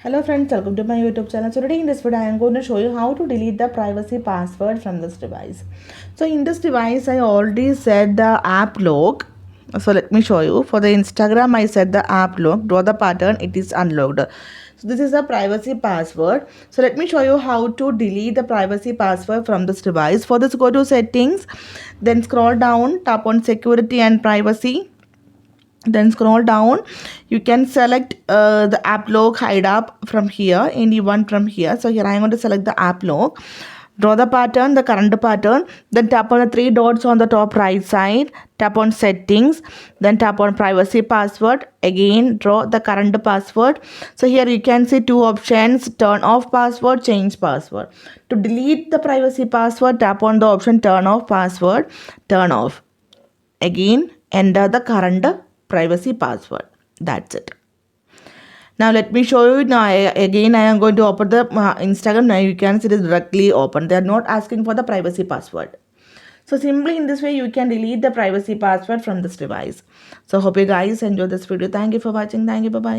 Hello friends, welcome to my YouTube channel. So today in this video I am going to show you how to delete the privacy password from this device. So in this device I already set the app lock. So let me show you. For the Instagram I set the app lock. Draw the pattern, it is unlocked. So this is the privacy password. So let me show you how to delete the privacy password from this device. For this, go to settings, then scroll down, tap on security and privacy, then scroll down. You can select the app lock hide up from here, anyone from here. So here I am going to select the app lock. Draw the pattern, the current pattern, then tap on the three dots on the top right side, tap on settings, then tap on privacy password. Again draw the current password. So here you can see two options: turn off password, change password. To delete the privacy password, tap on the option turn off password, turn off. Again enter the current privacy password. That's it. Now let me show you. Now again I am going to open the Instagram. Now you can see it is directly open. They are not asking for the privacy password. So simply in this way you can delete the privacy password from this device. So hope you guys enjoy this video. Thank you for watching. Thank you. Bye bye.